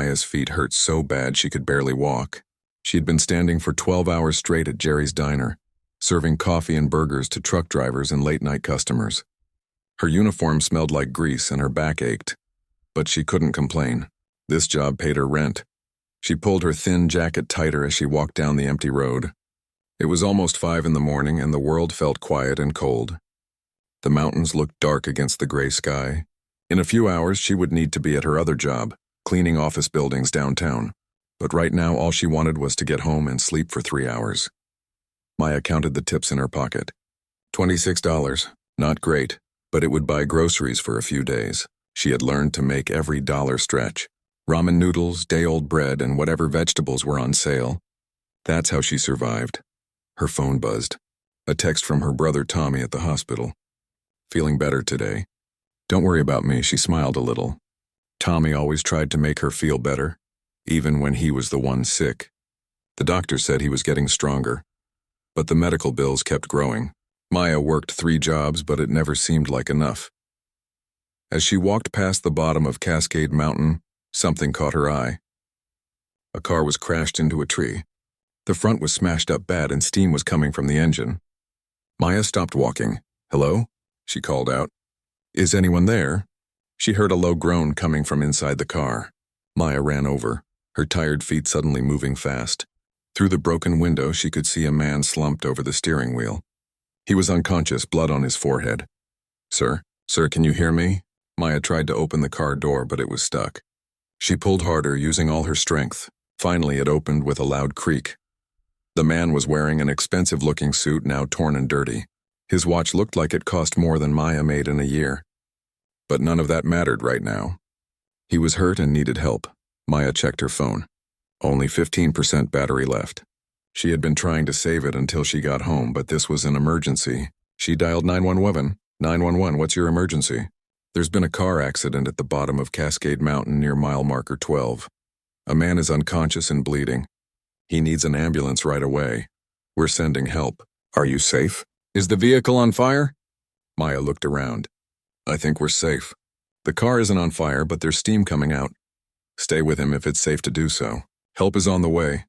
Maya's feet hurt so bad she could barely walk. She had been standing for 12 hours straight at Jerry's diner, serving coffee and burgers to truck drivers and late-night customers. Her uniform smelled like grease and her back ached, but she couldn't complain. This job paid her rent. She pulled her thin jacket tighter as she walked down the empty road. It was almost 5 in the morning and the world felt quiet and cold. The mountains looked dark against the gray sky. In a few hours, she would need to be at her other job, cleaning office buildings downtown. But right now, all she wanted was to get home and sleep for 3 hours. Maya counted the tips in her pocket. $26. Not great, but it would buy groceries for a few days. She had learned to make every dollar stretch. Ramen noodles, day-old bread, and whatever vegetables were on sale. That's how she survived. Her phone buzzed. A text from her brother Tommy at the hospital. Feeling better today. Don't worry about me, she smiled a little. Tommy always tried to make her feel better, even when he was the one sick. The doctor said he was getting stronger, but the medical bills kept growing. Maya worked 3 jobs, but it never seemed like enough. As she walked past the bottom of Cascade Mountain, something caught her eye. A car was crashed into a tree. The front was smashed up bad and steam was coming from the engine. Maya stopped walking. "Hello?" she called out. "Is anyone there?" She heard a low groan coming from inside the car. Maya ran over, her tired feet suddenly moving fast. Through the broken window, she could see a man slumped over the steering wheel. He was unconscious, blood on his forehead. Sir, can you hear me?" Maya tried to open the car door, but it was stuck. She pulled harder, using all her strength. Finally, it opened with a loud creak. The man was wearing an expensive-looking suit, now torn and dirty. His watch looked like it cost more than Maya made in a year. But none of that mattered right now. He was hurt and needed help. Maya checked her phone. Only 15% battery left. She had been trying to save it until she got home, but this was an emergency. She dialed 911. 911, what's your emergency? There's been a car accident at the bottom of Cascade Mountain near mile marker 12. A man is unconscious and bleeding. He needs an ambulance right away. We're sending help. Are you safe? Is the vehicle on fire? Maya looked around. I think we're safe. The car isn't on fire, but there's steam coming out. Stay with him if it's safe to do so. Help is on the way.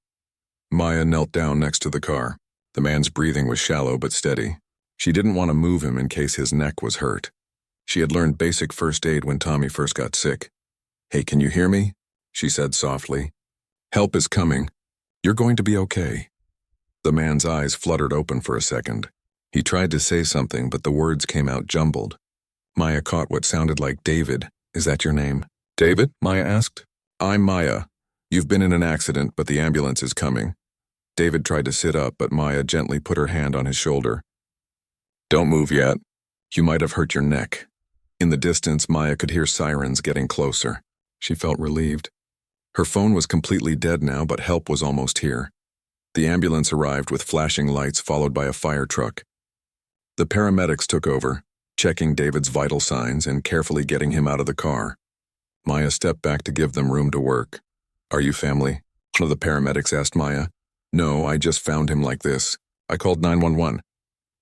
Maya knelt down next to the car. The man's breathing was shallow but steady. She didn't want to move him in case his neck was hurt. She had learned basic first aid when Tommy first got sick. Hey, can you hear me? She said softly. Help is coming. You're going to be okay. The man's eyes fluttered open for a second. He tried to say something, but the words came out jumbled. Maya caught what sounded like David. Is that your name? David? Maya asked. I'm Maya. You've been in an accident, but the ambulance is coming. David tried to sit up, but Maya gently put her hand on his shoulder. Don't move yet. You might have hurt your neck. In the distance, Maya could hear sirens getting closer. She felt relieved. Her phone was completely dead now, but help was almost here. The ambulance arrived with flashing lights, followed by a fire truck. The paramedics took over, checking David's vital signs and carefully getting him out of the car. Maya stepped back to give them room to work. Are you family? One of the paramedics asked Maya. No, I just found him like this. I called 911.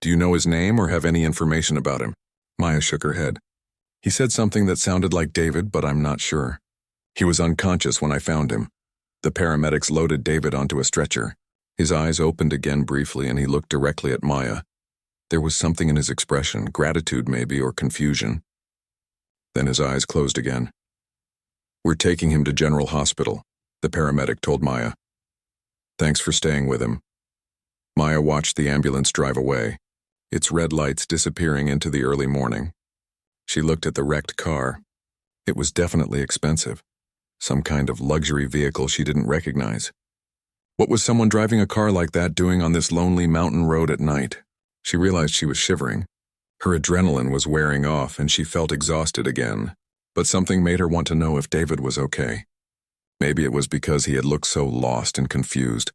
Do you know his name or have any information about him? Maya shook her head. He said something that sounded like David, but I'm not sure. He was unconscious when I found him. The paramedics loaded David onto a stretcher. His eyes opened again briefly and he looked directly at Maya. There was something in his expression, gratitude maybe, or confusion. Then his eyes closed again. We're taking him to General Hospital, the paramedic told Maya. Thanks for staying with him. Maya watched the ambulance drive away, its red lights disappearing into the early morning. She looked at the wrecked car. It was definitely expensive. Some kind of luxury vehicle she didn't recognize. What was someone driving a car like that doing on this lonely mountain road at night? She realized she was shivering. Her adrenaline was wearing off and she felt exhausted again. But something made her want to know if David was okay. Maybe it was because he had looked so lost and confused.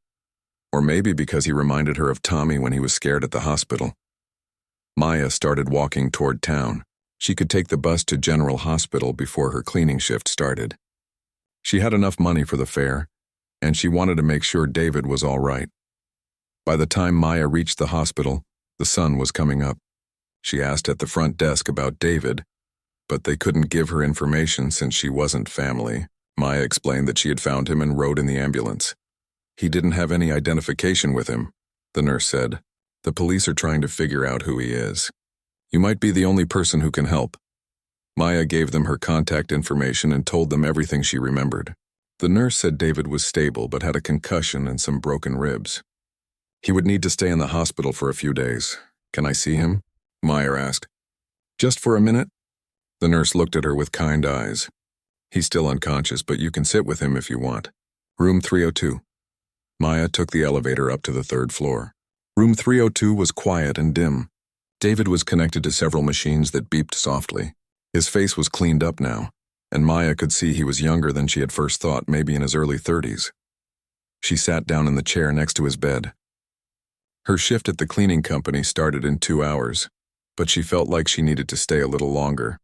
Or maybe because he reminded her of Tommy when he was scared at the hospital. Maya started walking toward town. She could take the bus to General Hospital before her cleaning shift started. She had enough money for the fare, and she wanted to make sure David was all right. By the time Maya reached the hospital, the sun was coming up. She asked at the front desk about David, but they couldn't give her information since she wasn't family. Maya explained that she had found him and rode in the ambulance. He didn't have any identification with him, the nurse said. The police are trying to figure out who he is. You might be the only person who can help. Maya gave them her contact information and told them everything she remembered. The nurse said David was stable but had a concussion and some broken ribs. He would need to stay in the hospital for a few days. Can I see him? Maya asked. Just for a minute? The nurse looked at her with kind eyes. He's still unconscious, but you can sit with him if you want. Room 302. Maya took the elevator up to the 3rd floor. Room 302 was quiet and dim. David was connected to several machines that beeped softly. His face was cleaned up now, and Maya could see he was younger than she had first thought, maybe in his early 30s. She sat down in the chair next to his bed. Her shift at the cleaning company started in 2 hours, but she felt like she needed to stay a little longer.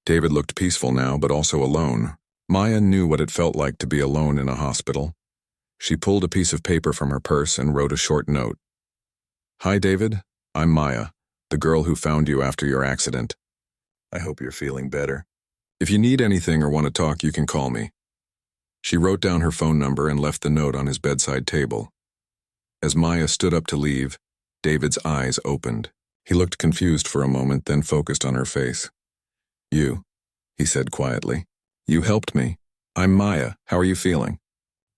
David looked peaceful now, but also alone. Maya knew what it felt like to be alone in a hospital. She pulled a piece of paper from her purse and wrote a short note. Hi, David. I'm Maya, the girl who found you after your accident. I hope you're feeling better. If you need anything or want to talk, you can call me. She wrote down her phone number and left the note on his bedside table. As Maya stood up to leave, David's eyes opened. He looked confused for a moment, then focused on her face. You, he said quietly. You helped me. I'm Maya. How are you feeling?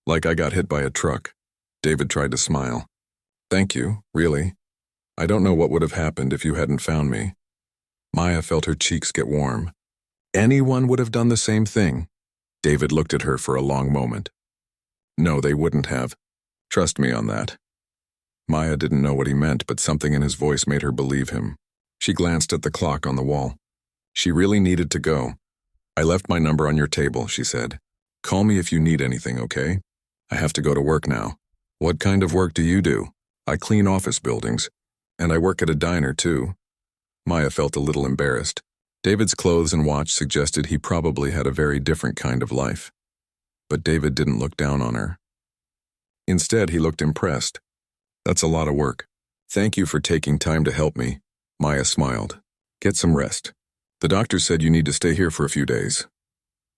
Like I got hit by a truck. David tried to smile. Thank you, really. I don't know what would have happened if you hadn't found me. Maya felt her cheeks get warm. Anyone would have done the same thing. David looked at her for a long moment. No, they wouldn't have. Trust me on that. Maya didn't know what he meant, but something in his voice made her believe him. She glanced at the clock on the wall. She really needed to go. I left my number on your table, she said. Call me if you need anything, okay? I have to go to work now. What kind of work do you do? I clean office buildings. And I work at a diner, too. Maya felt a little embarrassed. David's clothes and watch suggested he probably had a very different kind of life. But David didn't look down on her. Instead, he looked impressed. That's a lot of work. Thank you for taking time to help me. Maya smiled. Get some rest. The doctor said you need to stay here for a few days.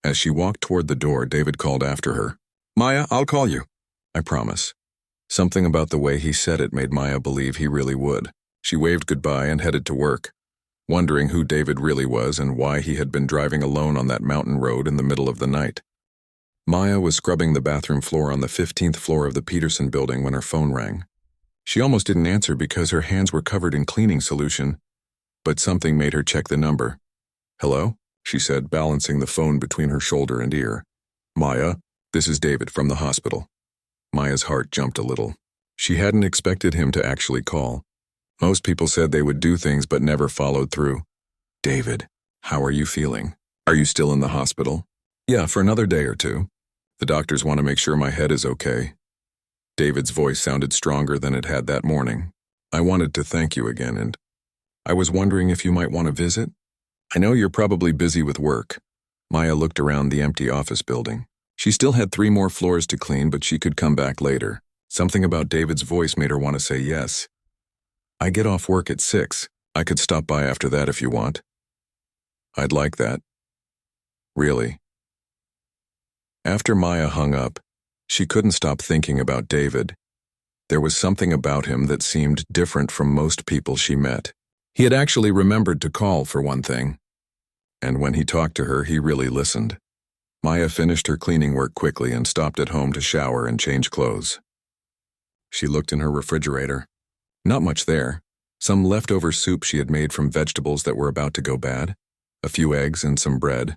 As she walked toward the door, David called after her. Maya, I'll call you. I promise. Something about the way he said it made Maya believe he really would. She waved goodbye and headed to work, wondering who David really was and why he had been driving alone on that mountain road in the middle of the night. Maya was scrubbing the bathroom floor on the 15th floor of the Peterson building when her phone rang. She almost didn't answer because her hands were covered in cleaning solution, but something made her check the number. Hello? She said, balancing the phone between her shoulder and ear. Maya, this is David from the hospital. Maya's heart jumped a little. She hadn't expected him to actually call. Most people said they would do things but never followed through. David, how are you feeling? Are you still in the hospital? Yeah, for another day or two. The doctors want to make sure my head is okay. David's voice sounded stronger than it had that morning. I wanted to thank you again, and I was wondering if you might want to visit. I know you're probably busy with work. Maya looked around the empty office building. She still had 3 more floors to clean, but she could come back later. Something about David's voice made her want to say yes. I get off work at 6. I could stop by after that if you want. I'd like that. Really. After Maya hung up, she couldn't stop thinking about David. There was something about him that seemed different from most people she met. He had actually remembered to call, for one thing. And when he talked to her, he really listened. Maya finished her cleaning work quickly and stopped at home to shower and change clothes. She looked in her refrigerator. Not much there. Some leftover soup she had made from vegetables that were about to go bad, a few eggs and some bread.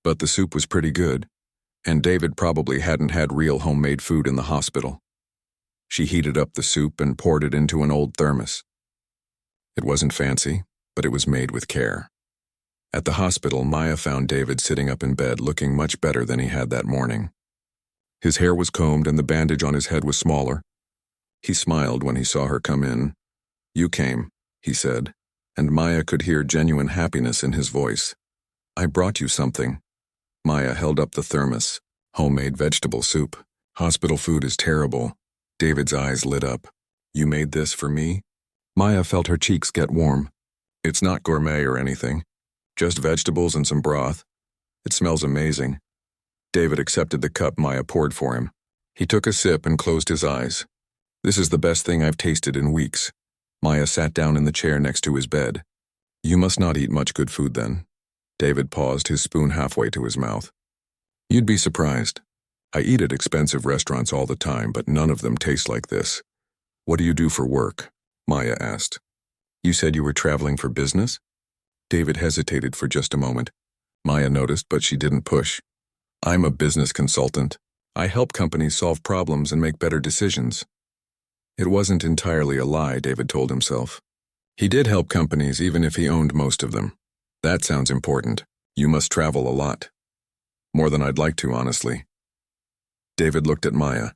But the soup was pretty good, and David probably hadn't had real homemade food in the hospital. She heated up the soup and poured it into an old thermos. It wasn't fancy, but it was made with care. At the hospital, Maya found David sitting up in bed looking much better than he had that morning. His hair was combed and the bandage on his head was smaller. He smiled when he saw her come in. You came, he said, and Maya could hear genuine happiness in his voice. I brought you something. Maya held up the thermos. Homemade vegetable soup. Hospital food is terrible. David's eyes lit up. You made this for me? Maya felt her cheeks get warm. It's not gourmet or anything. Just vegetables and some broth. It smells amazing. David accepted the cup Maya poured for him. He took a sip and closed his eyes. This is the best thing I've tasted in weeks. Maya sat down in the chair next to his bed. You must not eat much good food then. David paused, his spoon halfway to his mouth. You'd be surprised. I eat at expensive restaurants all the time, but none of them taste like this. What do you do for work? Maya asked. You said you were traveling for business? David hesitated for just a moment. Maya noticed, but she didn't push. I'm a business consultant. I help companies solve problems and make better decisions. It wasn't entirely a lie, David told himself. He did help companies even if he owned most of them. That sounds important. You must travel a lot. More than I'd like to, honestly. David looked at Maya.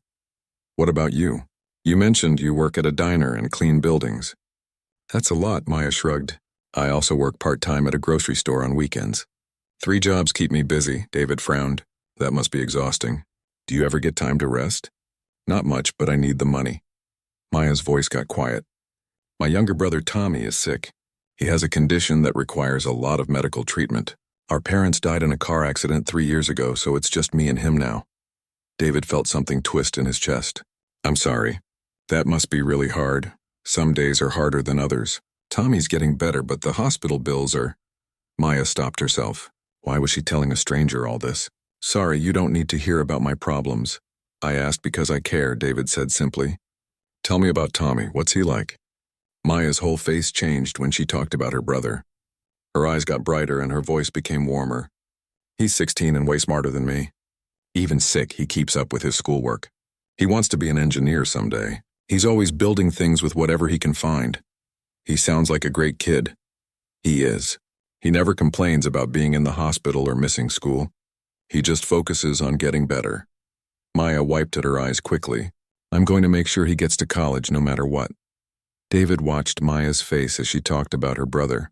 What about you? You mentioned you work at a diner and clean buildings. That's a lot, Maya shrugged. I also work part-time at a grocery store on weekends. 3 jobs keep me busy, David frowned. That must be exhausting. Do you ever get time to rest? Not much, but I need the money. Maya's voice got quiet. My younger brother Tommy is sick. He has a condition that requires a lot of medical treatment. Our parents died in a car accident 3 years ago, so it's just me and him now. David felt something twist in his chest. I'm sorry. That must be really hard. Some days are harder than others. Tommy's getting better, but the hospital bills are... Maya stopped herself. Why was she telling a stranger all this? Sorry, you don't need to hear about my problems. I asked because I care, David said simply. Tell me about Tommy. What's he like? Maya's whole face changed when she talked about her brother. Her eyes got brighter and her voice became warmer. He's 16 and way smarter than me. Even sick, he keeps up with his schoolwork. He wants to be an engineer someday. He's always building things with whatever he can find. He sounds like a great kid. He is. He never complains about being in the hospital or missing school. He just focuses on getting better. Maya wiped at her eyes quickly. I'm going to make sure he gets to college no matter what. David watched Maya's face as she talked about her brother.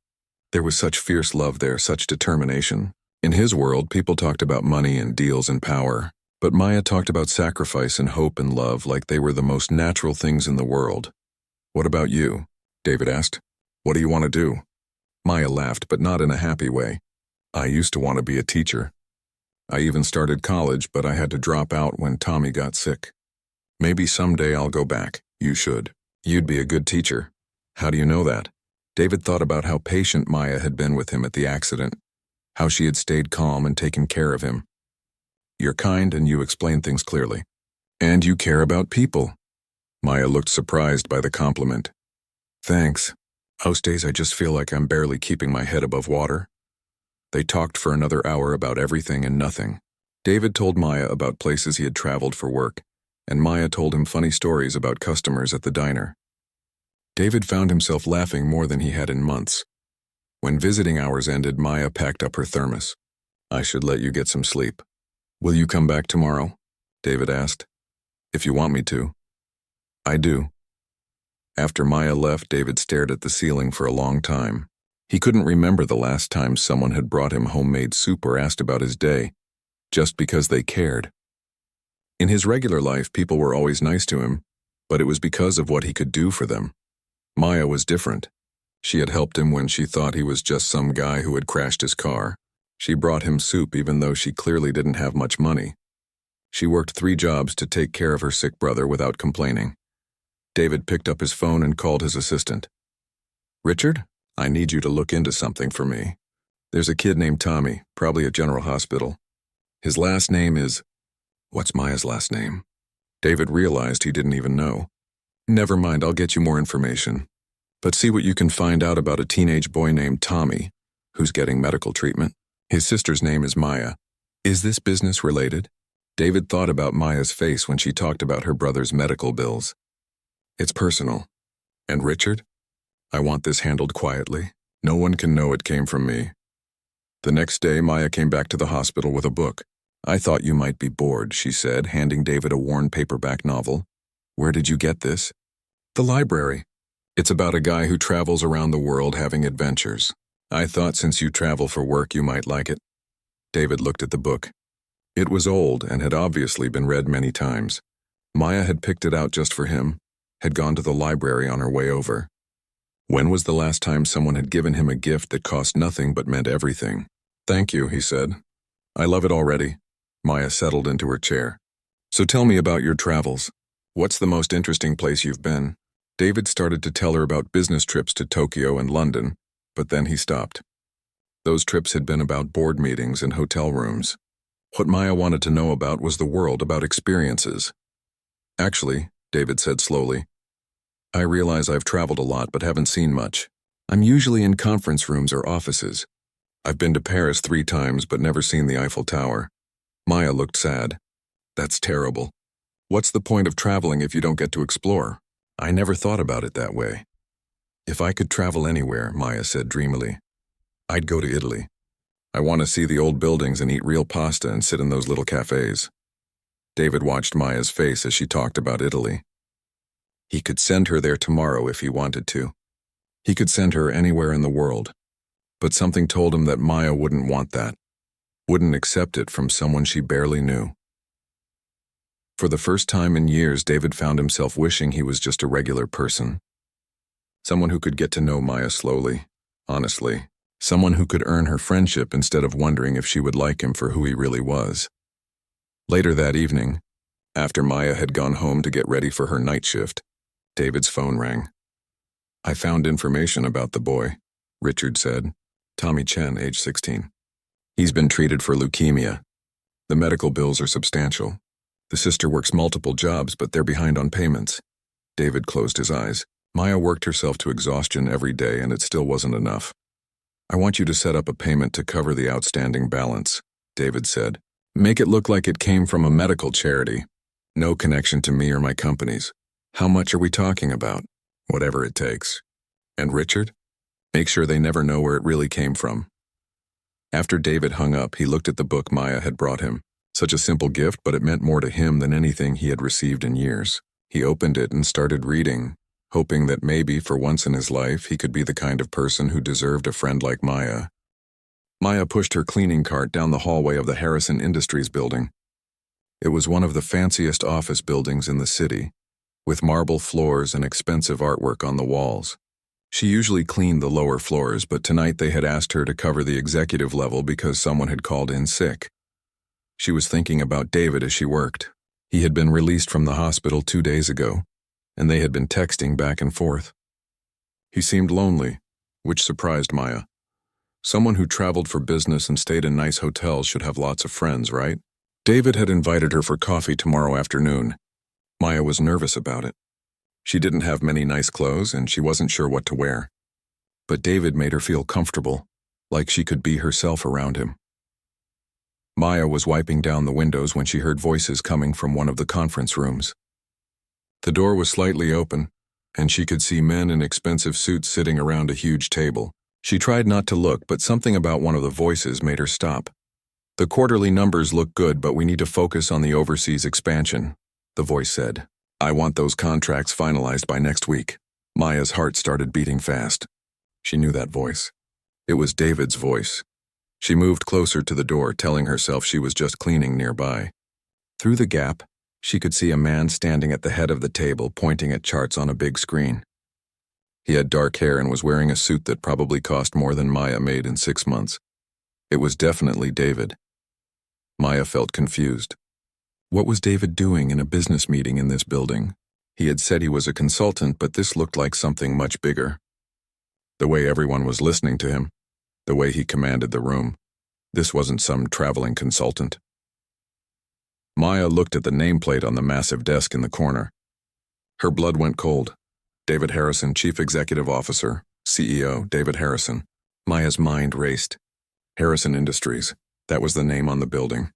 There was such fierce love there, such determination. In his world, people talked about money and deals and power. But Maya talked about sacrifice and hope and love like they were the most natural things in the world. What about you? David asked. What do you want to do? Maya laughed, but not in a happy way. I used to want to be a teacher. I even started college, but I had to drop out when Tommy got sick. Maybe someday I'll go back. You should. You'd be a good teacher. How do you know that? David thought about how patient Maya had been with him at the accident, how she had stayed calm and taken care of him. You're kind and you explain things clearly. And you care about people. Maya looked surprised by the compliment. Thanks. Most days I just feel like I'm barely keeping my head above water. They talked for another hour about everything and nothing. David told Maya about places he had traveled for work, and Maya told him funny stories about customers at the diner. David found himself laughing more than he had in months. When visiting hours ended, Maya packed up her thermos. I should let you get some sleep. Will you come back tomorrow? David asked. If you want me to. I do. After Maya left, David stared at the ceiling for a long time. He couldn't remember the last time someone had brought him homemade soup or asked about his day, just because they cared. In his regular life, people were always nice to him, but it was because of what he could do for them. Maya was different. She had helped him when she thought he was just some guy who had crashed his car. She brought him soup even though she clearly didn't have much money. She worked 3 jobs to take care of her sick brother without complaining. David picked up his phone and called his assistant. Richard, I need you to look into something for me. There's a kid named Tommy, probably at General Hospital. His last name is... What's Maya's last name? David realized he didn't even know. Never mind, I'll get you more information. But see what you can find out about a teenage boy named Tommy, who's getting medical treatment. His sister's name is Maya. Is this business related? David thought about Maya's face when she talked about her brother's medical bills. It's personal. And Richard? I want this handled quietly. No one can know it came from me. The next day, Maya came back to the hospital with a book. I thought you might be bored, she said, handing David a worn paperback novel. Where did you get this? The library. It's about a guy who travels around the world having adventures. I thought since you travel for work, you might like it. David looked at the book. It was old and had obviously been read many times. Maya had picked it out just for him, had gone to the library on her way over. When was the last time someone had given him a gift that cost nothing but meant everything? Thank you, he said. I love it already. Maya settled into her chair. So tell me about your travels. What's the most interesting place you've been? David started to tell her about business trips to Tokyo and London, but then he stopped. Those trips had been about board meetings and hotel rooms. What Maya wanted to know about was the world, about experiences. Actually, David said slowly, I realize I've traveled a lot but haven't seen much. I'm usually in conference rooms or offices. I've been to Paris 3 times but never seen the Eiffel Tower. Maya looked sad. That's terrible. What's the point of traveling if you don't get to explore? I never thought about it that way. If I could travel anywhere, Maya said dreamily, I'd go to Italy. I want to see the old buildings and eat real pasta and sit in those little cafes. David watched Maya's face as she talked about Italy. He could send her there tomorrow if he wanted to. He could send her anywhere in the world. But something told him that Maya wouldn't want that, wouldn't accept it from someone she barely knew. For the first time in years, David found himself wishing he was just a regular person. Someone who could get to know Maya slowly, honestly. Someone who could earn her friendship instead of wondering if she would like him for who he really was. Later that evening, after Maya had gone home to get ready for her night shift, David's phone rang. I found information about the boy, Richard said. Tommy Chen, age 16. He's been treated for leukemia. The medical bills are substantial. The sister works multiple jobs, but they're behind on payments. David closed his eyes. Maya worked herself to exhaustion every day, and it still wasn't enough. I want you to set up a payment to cover the outstanding balance, David said. Make it look like it came from a medical charity. No connection to me or my companies. How much are we talking about? Whatever it takes. And Richard? Make sure they never know where it really came from. After David hung up, he looked at the book Maya had brought him. Such a simple gift, but it meant more to him than anything he had received in years. He opened it and started reading, hoping that maybe for once in his life he could be the kind of person who deserved a friend like Maya. Maya pushed her cleaning cart down the hallway of the Harrison Industries building. It was one of the fanciest office buildings in the city, with marble floors and expensive artwork on the walls. She usually cleaned the lower floors, but tonight they had asked her to cover the executive level because someone had called in sick. She was thinking about David as she worked. He had been released from the hospital 2 days ago, and they had been texting back and forth. He seemed lonely, which surprised Maya. Someone who traveled for business and stayed in nice hotels should have lots of friends, right? David had invited her for coffee tomorrow afternoon. Maya was nervous about it. She didn't have many nice clothes, and she wasn't sure what to wear. But David made her feel comfortable, like she could be herself around him. Maya was wiping down the windows when she heard voices coming from one of the conference rooms. The door was slightly open, and she could see men in expensive suits sitting around a huge table. She tried not to look, but something about one of the voices made her stop. The quarterly numbers look good, but we need to focus on the overseas expansion, the voice said. I want those contracts finalized by next week. Maya's heart started beating fast. She knew that voice. It was David's voice. She moved closer to the door, telling herself she was just cleaning nearby. Through the gap, she could see a man standing at the head of the table, pointing at charts on a big screen. He had dark hair and was wearing a suit that probably cost more than Maya made in 6 months. It was definitely David. Maya felt confused. What was David doing in a business meeting in this building? He had said he was a consultant, but this looked like something much bigger. The way everyone was listening to him, the way he commanded the room. This wasn't some traveling consultant. Maya looked at the nameplate on the massive desk in the corner. Her blood went cold. David Harrison, Chief Executive Officer, CEO, David Harrison. Maya's mind raced. Harrison Industries, that was the name on the building.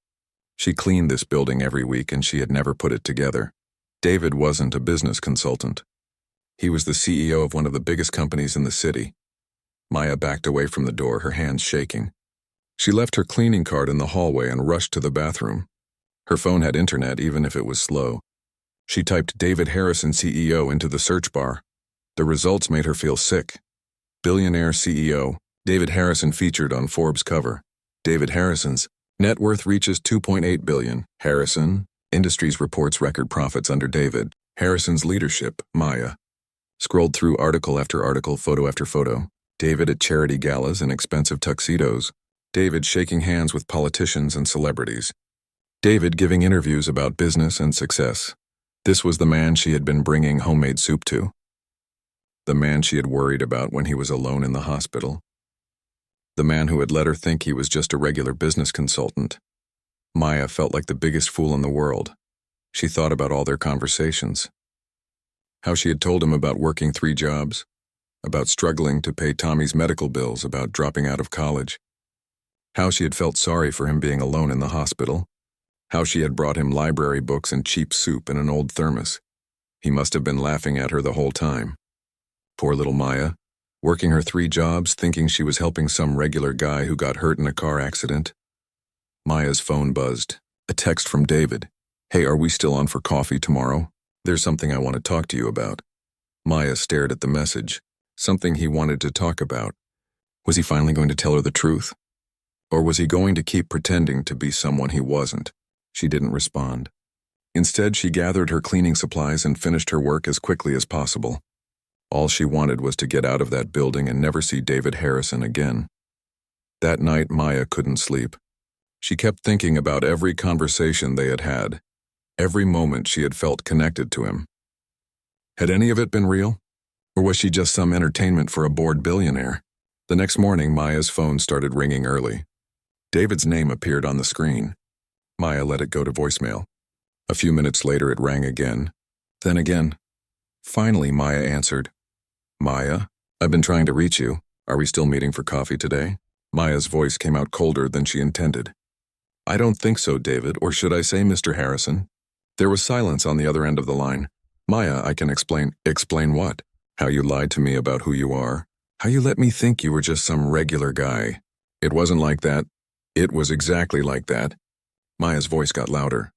She cleaned this building every week and she had never put it together. David wasn't a business consultant. He was the CEO of one of the biggest companies in the city. Maya backed away from the door, her hands shaking. She left her cleaning cart in the hallway and rushed to the bathroom. Her phone had internet, even if it was slow. She typed David Harrison CEO into the search bar. The results made her feel sick. Billionaire CEO, David Harrison featured on Forbes cover. David Harrison's net worth reaches $2.8 billion. Harrison Industries reports record profits under David Harrison's leadership. Maya scrolled through article after article, photo after photo. David at charity galas in expensive tuxedos. David shaking hands with politicians and celebrities. David giving interviews about business and success. This was the man she had been bringing homemade soup to. The man she had worried about when he was alone in the hospital. The man who had let her think he was just a regular business consultant. Maya felt like the biggest fool in the world. She thought about all their conversations. How she had told him about working 3 jobs, about struggling to pay Tommy's medical bills, about dropping out of college. How she had felt sorry for him being alone in the hospital. How she had brought him library books and cheap soup in an old thermos. He must have been laughing at her the whole time. Poor little Maya, working her 3 jobs, thinking she was helping some regular guy who got hurt in a car accident. Maya's phone buzzed. A text from David. "Hey, are we still on for coffee tomorrow? There's something I want to talk to you about." Maya stared at the message. Something he wanted to talk about. Was he finally going to tell her the truth? Or was he going to keep pretending to be someone he wasn't? She didn't respond. Instead, she gathered her cleaning supplies and finished her work as quickly as possible. All she wanted was to get out of that building and never see David Harrison again. That night, Maya couldn't sleep. She kept thinking about every conversation they had had, every moment she had felt connected to him. Had any of it been real? Or was she just some entertainment for a bored billionaire? The next morning, Maya's phone started ringing early. David's name appeared on the screen. Maya let it go to voicemail. A few minutes later, it rang again. Then again. Finally, Maya answered. "Maya, I've been trying to reach you. Are we still meeting for coffee today?" Maya's voice came out colder than she intended. "I don't think so, David, or should I say Mr. Harrison?" There was silence on the other end of the line. "Maya, I can explain." "Explain what?" "How you lied to me about who you are. How you let me think you were just some regular guy. It wasn't like that. It was exactly like that." Maya's voice got louder.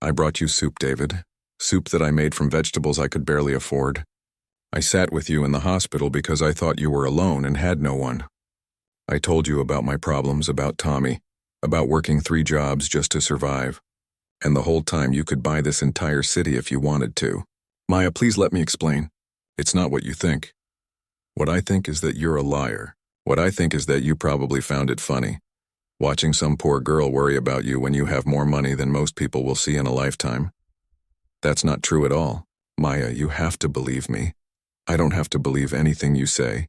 "I brought you soup, David. Soup that I made from vegetables I could barely afford. I sat with you in the hospital because I thought you were alone and had no one. I told you about my problems, about Tommy, about working 3 jobs just to survive. And the whole time you could buy this entire city if you wanted to. Maya, please let me explain. It's not what you think. What I think is that you're a liar. What I think is that you probably found it funny, watching some poor girl worry about you when you have more money than most people will see in a lifetime. That's not true at all. Maya, you have to believe me. I don't have to believe anything you say.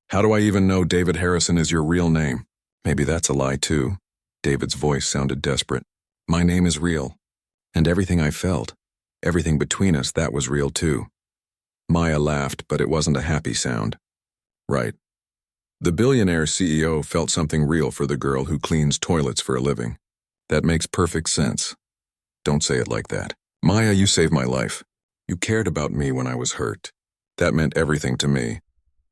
How do I even know David Harrison is your real name? Maybe that's a lie too." David's voice sounded desperate. "My name is real. And everything I felt, everything between us, that was real too." Maya laughed, but it wasn't a happy sound. "Right. The billionaire CEO felt something real for the girl who cleans toilets for a living. That makes perfect sense. Don't say it like that. Maya, you saved my life. You cared about me when I was hurt. That meant everything to me.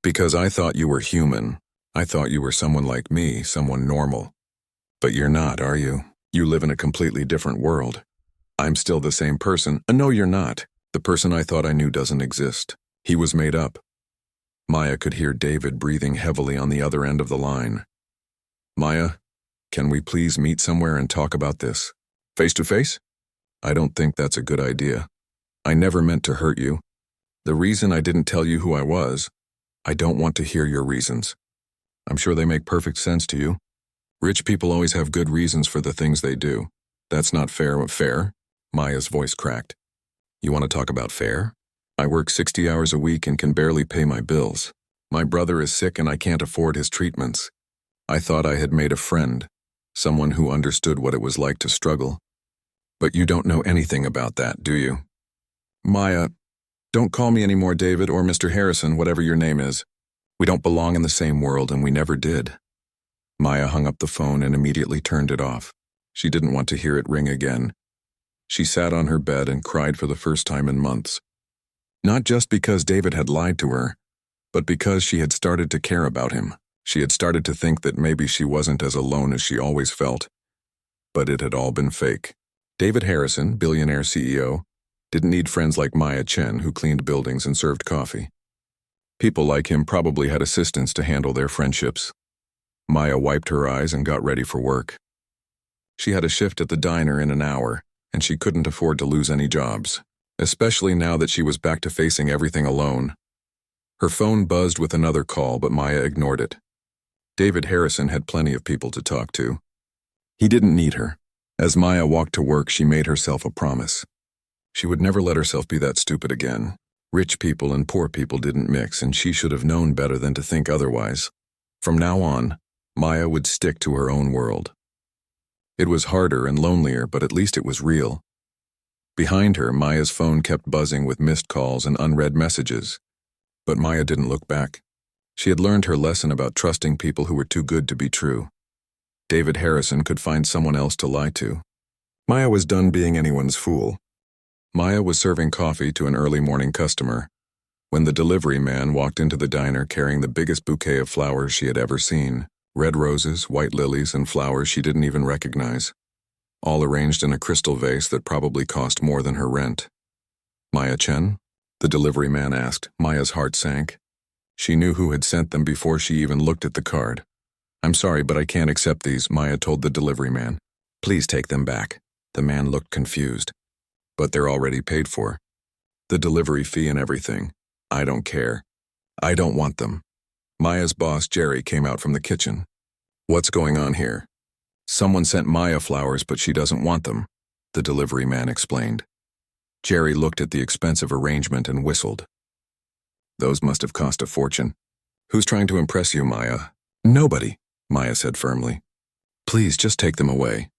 Because I thought you were human. I thought you were someone like me, someone normal. But you're not, are you? You live in a completely different world. I'm still the same person. No, you're not. The person I thought I knew doesn't exist. He was made up." Maya could hear David breathing heavily on the other end of the line. "Maya, can we please meet somewhere and talk about this? Face to face?" "I don't think that's a good idea. I never meant to hurt you. The reason I didn't tell you who I was, I don't want to hear your reasons. I'm sure they make perfect sense to you. Rich people always have good reasons for the things they do. That's not fair. Fair?" Maya's voice cracked. "You want to talk about fair? I work 60 hours a week and can barely pay my bills. My brother is sick and I can't afford his treatments. I thought I had made a friend, someone who understood what it was like to struggle. But you don't know anything about that, do you?" "Maya, don't call me anymore David or Mr. Harrison, whatever your name is. We don't belong in the same world and we never did." Maya hung up the phone and immediately turned it off. She didn't want to hear it ring again. She sat on her bed and cried for the first time in months. Not just because David had lied to her, but because she had started to care about him. She had started to think that maybe she wasn't as alone as she always felt. But it had all been fake. David Harrison, billionaire CEO, didn't need friends like Maya Chen who cleaned buildings and served coffee. People like him probably had assistants to handle their friendships. Maya wiped her eyes and got ready for work. She had a shift at the diner in an hour, and she couldn't afford to lose any jobs, especially now that she was back to facing everything alone. Her phone buzzed with another call, but Maya ignored it. David Harrison had plenty of people to talk to. He didn't need her. As Maya walked to work, she made herself a promise. She would never let herself be that stupid again. Rich people and poor people didn't mix, and she should have known better than to think otherwise. From now on, Maya would stick to her own world. It was harder and lonelier, but at least it was real. Behind her, Maya's phone kept buzzing with missed calls and unread messages. But Maya didn't look back. She had learned her lesson about trusting people who were too good to be true. David Harrison could find someone else to lie to. Maya was done being anyone's fool. Maya was serving coffee to an early morning customer when the delivery man walked into the diner carrying the biggest bouquet of flowers she had ever seen. Red roses, white lilies, and flowers she didn't even recognize, all arranged in a crystal vase that probably cost more than her rent. "Maya Chen?" the delivery man asked. Maya's heart sank. She knew who had sent them before she even looked at the card. "I'm sorry, but I can't accept these," Maya told the delivery man. "Please take them back." The man looked confused. "But they're already paid for. The delivery fee and everything. I don't care. I don't want them." Maya's boss, Jerry, came out from the kitchen. "What's going on here?" "Someone sent Maya flowers, but she doesn't want them," the delivery man explained. Jerry looked at the expensive arrangement and whistled. "Those must have cost a fortune. Who's trying to impress you, Maya?" "Nobody," Maya said firmly. "Please just take them away."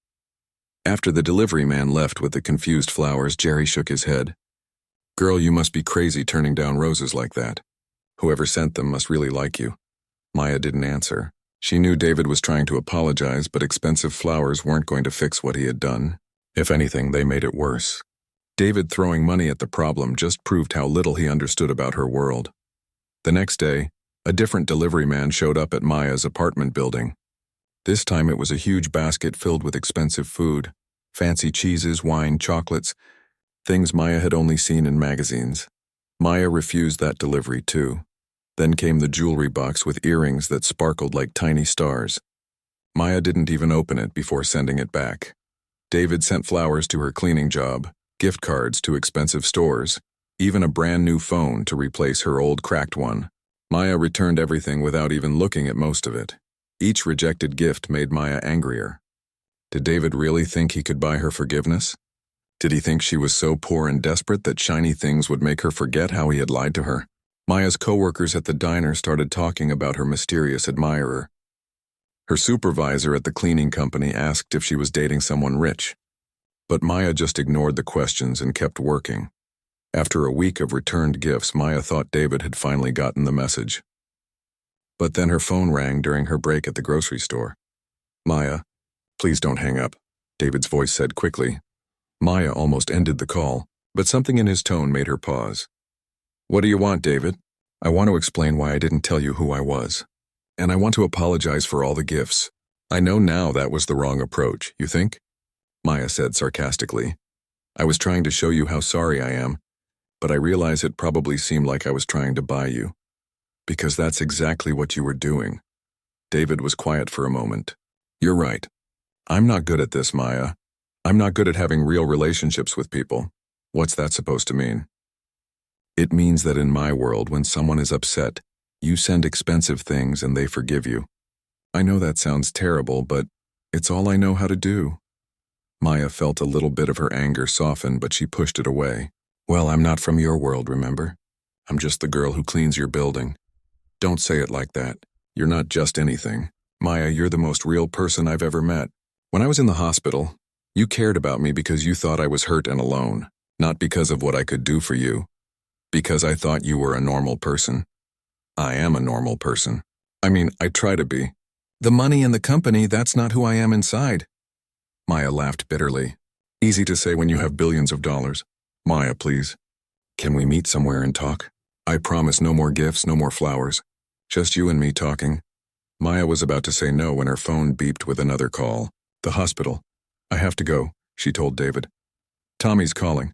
After the delivery man left with the confused flowers, Jerry shook his head. "Girl, you must be crazy turning down roses like that. Whoever sent them must really like you." Maya didn't answer. She knew David was trying to apologize, but expensive flowers weren't going to fix what he had done. If anything, they made it worse. David throwing money at the problem just proved how little he understood about her world. The next day, a different delivery man showed up at Maya's apartment building. This time it was a huge basket filled with expensive food, fancy cheeses, wine, chocolates, things Maya had only seen in magazines. Maya refused that delivery too. Then came the jewelry box with earrings that sparkled like tiny stars. Maya didn't even open it before sending it back. David sent flowers to her cleaning job, gift cards to expensive stores, even a brand new phone to replace her old cracked one. Maya returned everything without even looking at most of it. Each rejected gift made Maya angrier. Did David really think he could buy her forgiveness? Did he think she was so poor and desperate that shiny things would make her forget how he had lied to her? Maya's coworkers at the diner started talking about her mysterious admirer. Her supervisor at the cleaning company asked if she was dating someone rich. But Maya just ignored the questions and kept working. After a week of returned gifts, Maya thought David had finally gotten the message. But then her phone rang during her break at the grocery store. "Maya, please don't hang up," David's voice said quickly. Maya almost ended the call, but something in his tone made her pause. "What do you want, David?" "I want to explain why I didn't tell you who I was. And I want to apologize for all the gifts. I know now that was the wrong approach, you think?" Maya said sarcastically. "I was trying to show you how sorry I am, but I realize it probably seemed like I was trying to buy you. Because that's exactly what you were doing." David was quiet for a moment. "You're right. I'm not good at this, Maya. I'm not good at having real relationships with people." "What's that supposed to mean?" "It means that in my world, when someone is upset, you send expensive things and they forgive you. I know that sounds terrible, but it's all I know how to do." Maya felt a little bit of her anger soften, but she pushed it away. "Well, I'm not from your world, remember? I'm just the girl who cleans your building." "Don't say it like that. You're not just anything. Maya, you're the most real person I've ever met. When I was in the hospital, you cared about me because you thought I was hurt and alone, not because of what I could do for you. Because I thought you were a normal person. I am a normal person. I mean, I try to be. The money and the company, that's not who I am inside." Maya laughed bitterly. "Easy to say when you have billions of dollars. Maya, please. Can we meet somewhere and talk? I promise no more gifts, no more flowers. Just you and me talking." Maya was about to say no when her phone beeped with another call. "The hospital. I have to go," she told David. "Tommy's calling."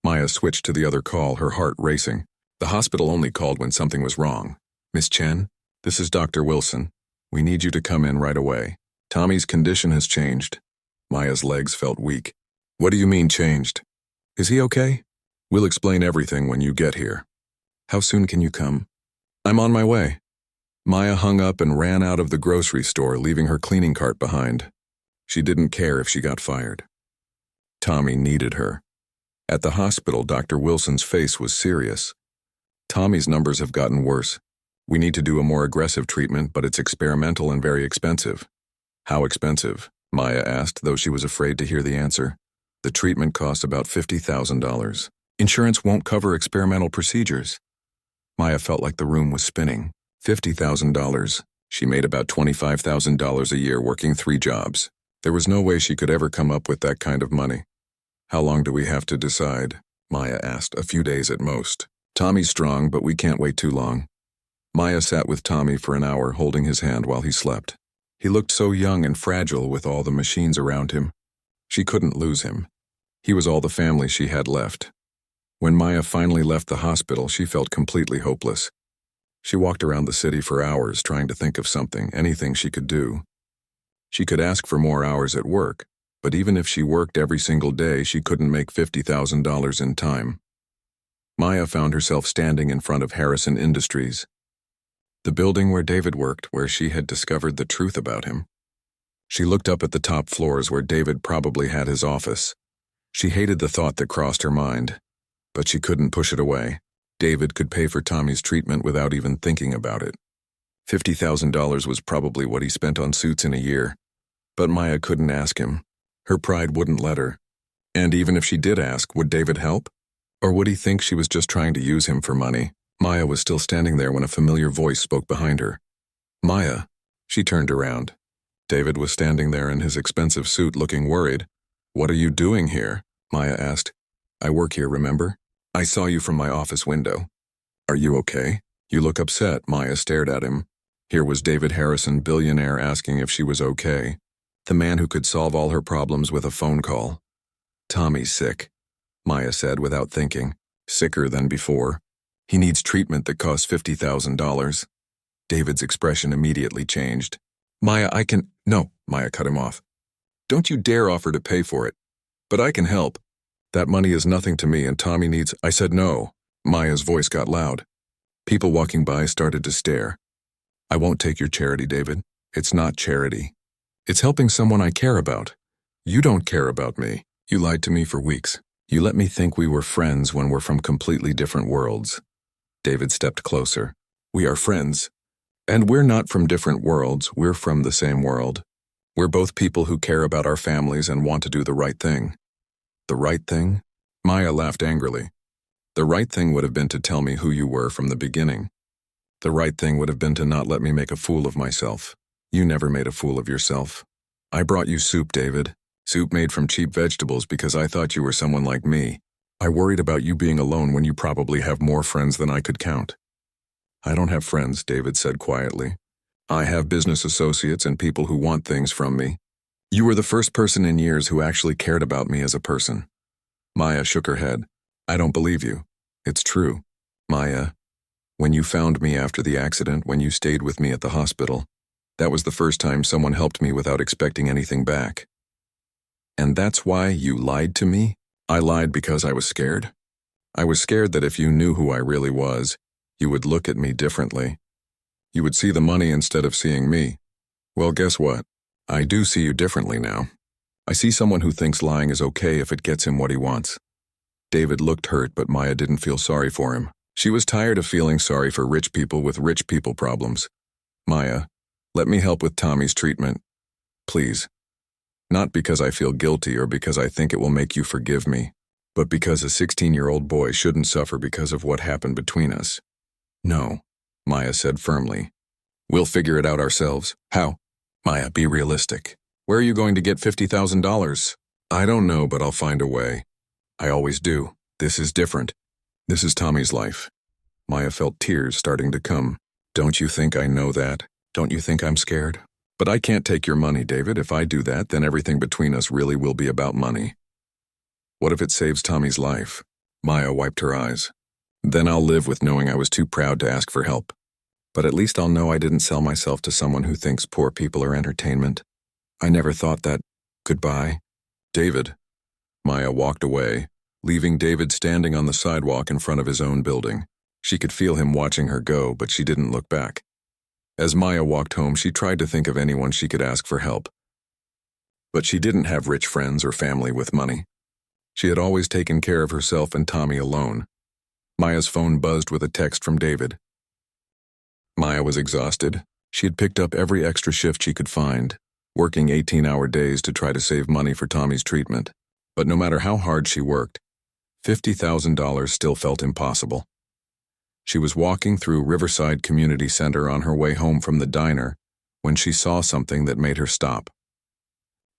Maya switched to the other call, her heart racing. The hospital only called when something was wrong. "Miss Chen, this is Dr. Wilson. We need you to come in right away. Tommy's condition has changed." Maya's legs felt weak. "What do you mean changed? Is he okay?" "We'll explain everything when you get here." "How soon can you come?" "I'm on my way." Maya hung up and ran out of the grocery store, leaving her cleaning cart behind. She didn't care if she got fired. Tommy needed her. At the hospital, Dr. Wilson's face was serious. Tommy's numbers have gotten worse. We need to do a more aggressive treatment, but it's experimental and very expensive. How expensive? Maya asked, though she was afraid to hear the answer. The treatment costs about $50,000. Insurance won't cover experimental procedures. Maya felt like the room was spinning. $50,000. She made about $25,000 a year working 3 jobs. There was no way she could ever come up with that kind of money. How long do we have to decide? Maya asked. A few days at most. Tommy's strong, but we can't wait too long. Maya sat with Tommy for an hour, holding his hand while he slept. He looked so young and fragile with all the machines around him. She couldn't lose him. He was all the family she had left. When Maya finally left the hospital, she felt completely hopeless. She walked around the city for hours trying to think of something, anything she could do. She could ask for more hours at work, but even if she worked every single day, she couldn't make $50,000 in time. Maya found herself standing in front of Harrison Industries, the building where David worked, where she had discovered the truth about him. She looked up at the top floors where David probably had his office. She hated the thought that crossed her mind, but she couldn't push it away. David could pay for Tommy's treatment without even thinking about it. $50,000 was probably what he spent on suits in a year, but Maya couldn't ask him. Her pride wouldn't let her. And even if she did ask, would David help? Or would he think she was just trying to use him for money? Maya was still standing there when a familiar voice spoke behind her. Maya. She turned around. David was standing there in his expensive suit looking worried. What are you doing here? Maya asked. I work here, remember? I saw you from my office window. Are you okay? You look upset. Maya stared at him. Here was David Harrison, billionaire, asking if she was okay. The man who could solve all her problems with a phone call. Tommy's sick, Maya said without thinking. Sicker than before. He needs treatment that costs $50,000. David's expression immediately changed. Maya, I can— No, Maya cut him off. Don't you dare offer to pay for it. But I can help. That money is nothing to me and Tommy needs— I said no. Maya's voice got loud. People walking by started to stare. I won't take your charity, David. It's not charity. It's helping someone I care about. You don't care about me. You lied to me for weeks. You let me think we were friends when we're from completely different worlds. David stepped closer. We are friends. And we're not from different worlds, we're from the same world. We're both people who care about our families and want to do the right thing. The right thing? Maya laughed angrily. The right thing would have been to tell me who you were from the beginning. The right thing would have been to not let me make a fool of myself. You never made a fool of yourself. I brought you soup, David. Soup made from cheap vegetables because I thought you were someone like me. I worried about you being alone when you probably have more friends than I could count. I don't have friends, David said quietly. I have business associates and people who want things from me. You were the first person in years who actually cared about me as a person. Maya shook her head. I don't believe you. It's true. Maya, when you found me after the accident, when you stayed with me at the hospital, that was the first time someone helped me without expecting anything back. And that's why you lied to me? I lied because I was scared. I was scared that if you knew who I really was, you would look at me differently. You would see the money instead of seeing me. Well, guess what? I do see you differently now. I see someone who thinks lying is okay if it gets him what he wants. David looked hurt, but Maya didn't feel sorry for him. She was tired of feeling sorry for rich people with rich people problems. Maya, let me help with Tommy's treatment. Please. Not because I feel guilty or because I think it will make you forgive me, but because a 16-year-old boy shouldn't suffer because of what happened between us. No, Maya said firmly. We'll figure it out ourselves. How? Maya, be realistic. Where are you going to get $50,000? I don't know, but I'll find a way. I always do. This is different. This is Tommy's life. Maya felt tears starting to come. Don't you think I know that? Don't you think I'm scared? But I can't take your money, David. If I do that, then everything between us really will be about money. What if it saves Tommy's life? Maya wiped her eyes. Then I'll live with knowing I was too proud to ask for help. But at least I'll know I didn't sell myself to someone who thinks poor people are entertainment. I never thought that. Goodbye. David. Maya walked away, leaving David standing on the sidewalk in front of his own building. She could feel him watching her go, but she didn't look back. As Maya walked home, she tried to think of anyone she could ask for help. But she didn't have rich friends or family with money. She had always taken care of herself and Tommy alone. Maya's phone buzzed with a text from David. Maya was exhausted. She had picked up every extra shift she could find, working 18-hour days to try to save money for Tommy's treatment. But no matter how hard she worked, $50,000 still felt impossible. She was walking through Riverside Community Center on her way home from the diner when she saw something that made her stop.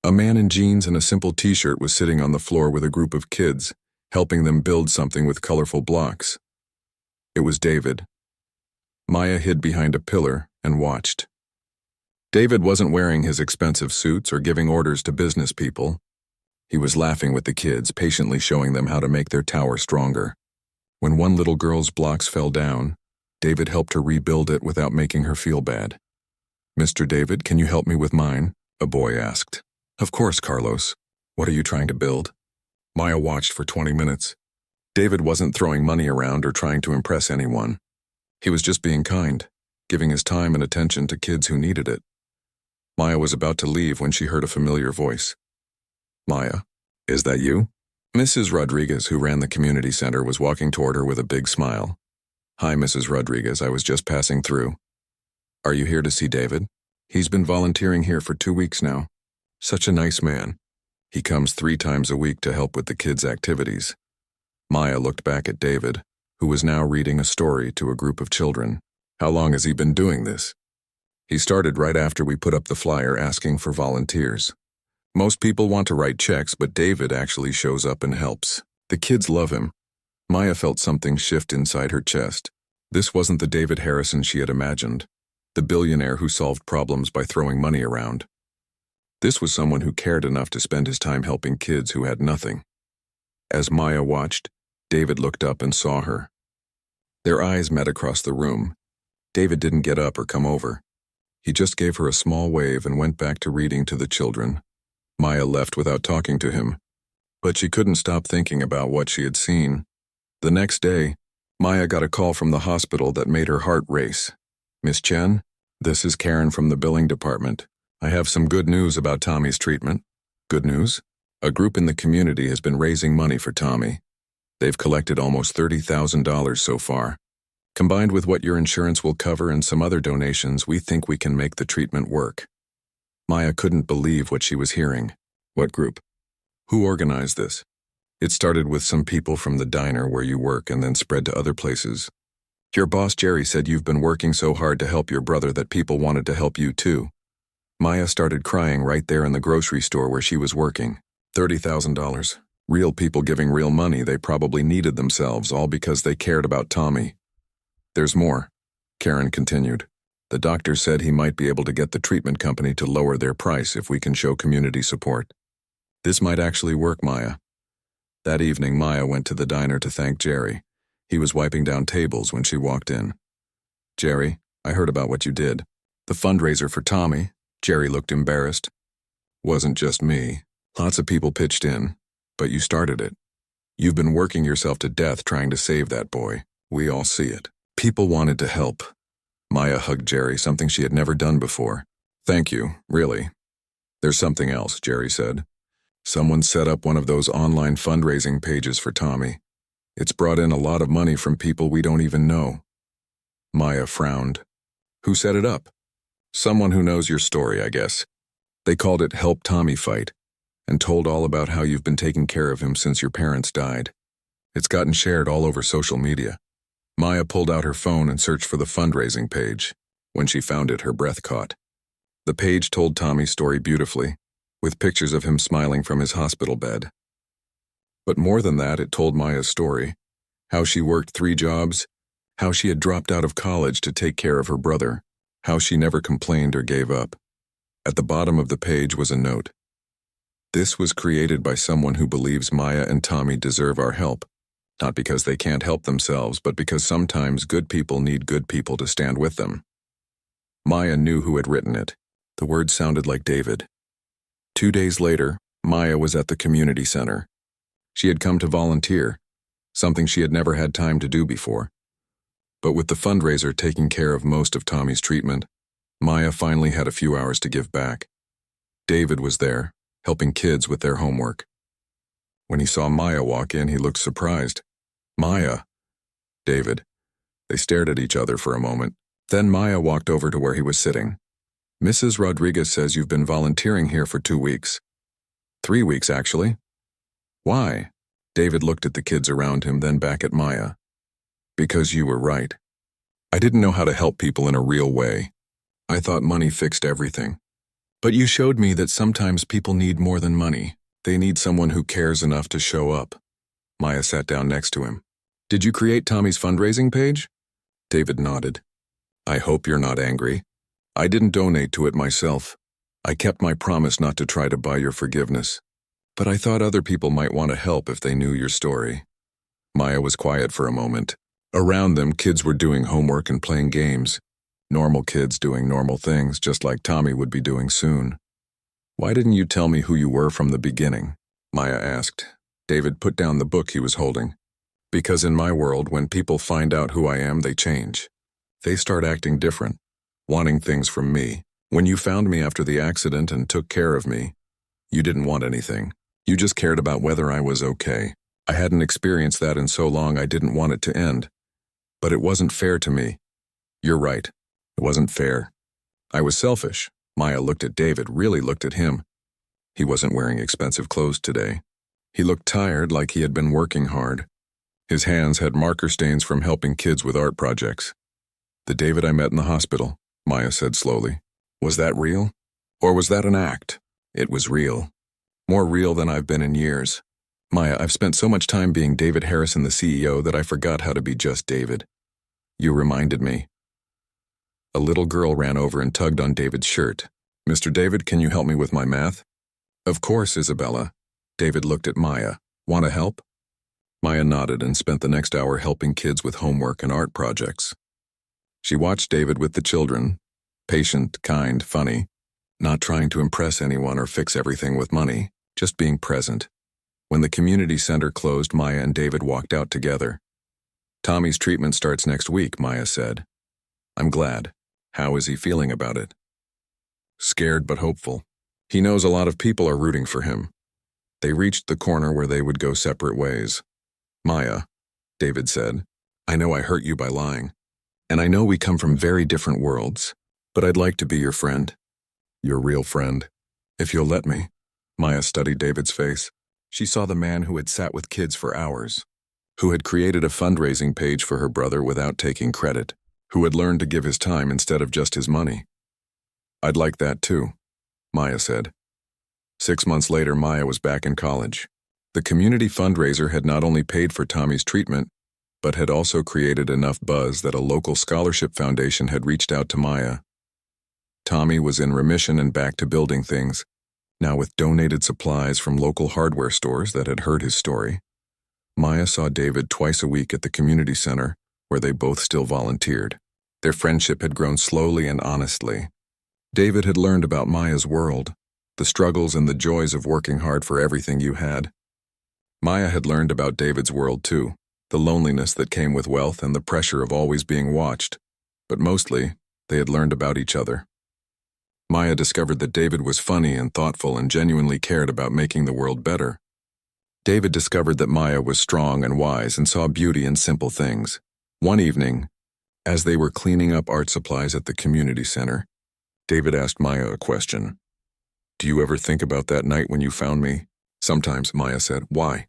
A man in jeans and a simple t-shirt was sitting on the floor with a group of kids, helping them build something with colorful blocks. It was David. Maya hid behind a pillar and watched. David wasn't wearing his expensive suits or giving orders to business people. He was laughing with the kids, patiently showing them how to make their tower stronger. When one little girl's blocks fell down, David helped her rebuild it without making her feel bad. "Mr. David, can you help me with mine?" a boy asked. "Of course, Carlos. What are you trying to build?" Maya watched for 20 minutes. David wasn't throwing money around or trying to impress anyone. He was just being kind, giving his time and attention to kids who needed it. Maya was about to leave when she heard a familiar voice. "Maya, is that you?" Mrs. Rodriguez, who ran the community center, was walking toward her with a big smile. "Hi, Mrs. Rodriguez, I was just passing through. Are you here to see David? He's been volunteering here for 2 weeks now. Such a nice man. He comes 3 times a week to help with the kids' activities." Maya looked back at David, who was now reading a story to a group of children. "How long has he been doing this?" "He started right after we put up the flyer asking for volunteers. Most people want to write checks, but David actually shows up and helps. The kids love him." Maya felt something shift inside her chest. This wasn't the David Harrison she had imagined, the billionaire who solved problems by throwing money around. This was someone who cared enough to spend his time helping kids who had nothing. As Maya watched, David looked up and saw her. Their eyes met across the room. David didn't get up or come over. He just gave her a small wave and went back to reading to the children. Maya left without talking to him, but she couldn't stop thinking about what she had seen. The next day, Maya got a call from the hospital that made her heart race. "Miss Chen, this is Karen from the billing department. I have some good news about Tommy's treatment." "Good news?" "A group in the community has been raising money for Tommy. They've collected almost $30,000 so far. Combined with what your insurance will cover and some other donations, we think we can make the treatment work." Maya couldn't believe what she was hearing. "What group? Who organized this?" "It started with some people from the diner where you work and then spread to other places. Your boss Jerry said you've been working so hard to help your brother that people wanted to help you too." Maya started crying right there in the grocery store where she was working. $30,000. Real people giving real money they probably needed themselves, all because they cared about Tommy. "There's more," Karen continued. "The doctor said he might be able to get the treatment company to lower their price if we can show community support. This might actually work, Maya." That evening, Maya went to the diner to thank Jerry. He was wiping down tables when she walked in. "Jerry, I heard about what you did. The fundraiser for Tommy." Jerry looked embarrassed. "Wasn't just me. Lots of people pitched in, but you started it. You've been working yourself to death trying to save that boy. We all see it. People wanted to help." Maya hugged Jerry, something she had never done before. "Thank you, really." "There's something else," Jerry said. "Someone set up one of those online fundraising pages for Tommy. It's brought in a lot of money from people we don't even know." Maya frowned. "Who set it up?" "Someone who knows your story, I guess. They called it Help Tommy Fight, and told all about how you've been taking care of him since your parents died. It's gotten shared all over social media." Maya pulled out her phone and searched for the fundraising page. When she found it, her breath caught. The page told Tommy's story beautifully, with pictures of him smiling from his hospital bed. But more than that, it told Maya's story, how she worked 3 jobs, how she had dropped out of college to take care of her brother, how she never complained or gave up. At the bottom of the page was a note. "This was created by someone who believes Maya and Tommy deserve our help, not because they can't help themselves, but because sometimes good people need good people to stand with them." Maya knew who had written it. The words sounded like David. 2 days later, Maya was at the community center. She had come to volunteer, something she had never had time to do before. But with the fundraiser taking care of most of Tommy's treatment, Maya finally had a few hours to give back. David was there, helping kids with their homework. When he saw Maya walk in, he looked surprised. "Maya." "David." They stared at each other for a moment. Then Maya walked over to where he was sitting. "Mrs. Rodriguez says you've been volunteering here for 2 weeks. 3 weeks, actually." "Why?" David looked at the kids around him, then back at Maya. "Because you were right. I didn't know how to help people in a real way. I thought money fixed everything. But you showed me that sometimes people need more than money. They need someone who cares enough to show up." Maya sat down next to him. "Did you create Tommy's fundraising page?" David nodded. "I hope you're not angry. I didn't donate to it myself. I kept my promise not to try to buy your forgiveness. But I thought other people might want to help if they knew your story." Maya was quiet for a moment. Around them, kids were doing homework and playing games. Normal kids doing normal things, just like Tommy would be doing soon. "Why didn't you tell me who you were from the beginning?" Maya asked. David put down the book he was holding. "Because in my world, when people find out who I am, they change. They start acting different, wanting things from me. When you found me after the accident and took care of me, you didn't want anything. You just cared about whether I was okay. I hadn't experienced that in so long I didn't want it to end. But it wasn't fair to me." "You're right. It wasn't fair. I was selfish." Maya looked at David, really looked at him. He wasn't wearing expensive clothes today. He looked tired, like he had been working hard. His hands had marker stains from helping kids with art projects. "The David I met in the hospital," Maya said slowly. "Was that real? Or was that an act?" "It was real. More real than I've been in years. Maya, I've spent so much time being David Harrison, the CEO, that I forgot how to be just David. You reminded me." A little girl ran over and tugged on David's shirt. "Mr. David, can you help me with my math?" "Of course, Isabella." David looked at Maya. "Want to help?" Maya nodded and spent the next hour helping kids with homework and art projects. She watched David with the children, patient, kind, funny, not trying to impress anyone or fix everything with money, just being present. When the community center closed, Maya and David walked out together. "Tommy's treatment starts next week," Maya said. "I'm glad. How is he feeling about it?" "Scared but hopeful. He knows a lot of people are rooting for him." They reached the corner where they would go separate ways. "Maya," David said, "I know I hurt you by lying. And I know we come from very different worlds, but I'd like to be your friend. Your real friend. If you'll let me." Maya studied David's face. She saw the man who had sat with kids for hours, who had created a fundraising page for her brother without taking credit, who had learned to give his time instead of just his money. "I'd like that too," Maya said. 6 months later, Maya was back in college. The community fundraiser had not only paid for Tommy's treatment, but had also created enough buzz that a local scholarship foundation had reached out to Maya. Tommy was in remission and back to building things, now with donated supplies from local hardware stores that had heard his story. Maya saw David twice a week at the community center, where they both still volunteered. Their friendship had grown slowly and honestly. David had learned about Maya's world, the struggles and the joys of working hard for everything you had. Maya had learned about David's world too, the loneliness that came with wealth and the pressure of always being watched. But mostly, they had learned about each other. Maya discovered that David was funny and thoughtful and genuinely cared about making the world better. David discovered that Maya was strong and wise and saw beauty in simple things. One evening, as they were cleaning up art supplies at the community center, David asked Maya a question. "Do you ever think about that night when you found me?" "Sometimes," Maya said. "Why?"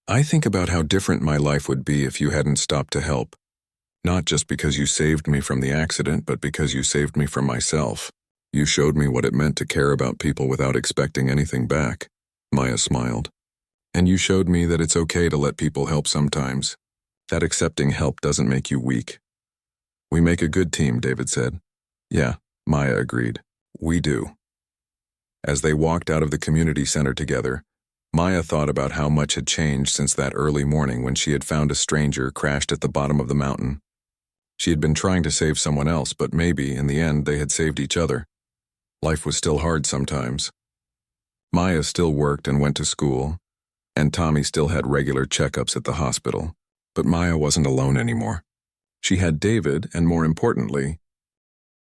"I think about how different my life would be if you hadn't stopped to help. Not just because you saved me from the accident, but because you saved me from myself. You showed me what it meant to care about people without expecting anything back." Maya smiled. "And you showed me that it's okay to let people help sometimes. That accepting help doesn't make you weak." "We make a good team," David said. "Yeah," Maya agreed. "We do." As they walked out of the community center together, Maya thought about how much had changed since that early morning when she had found a stranger crashed at the bottom of the mountain. She had been trying to save someone else, but maybe, in the end, they had saved each other. Life was still hard sometimes. Maya still worked and went to school, and Tommy still had regular checkups at the hospital, but Maya wasn't alone anymore. She had David, and more importantly,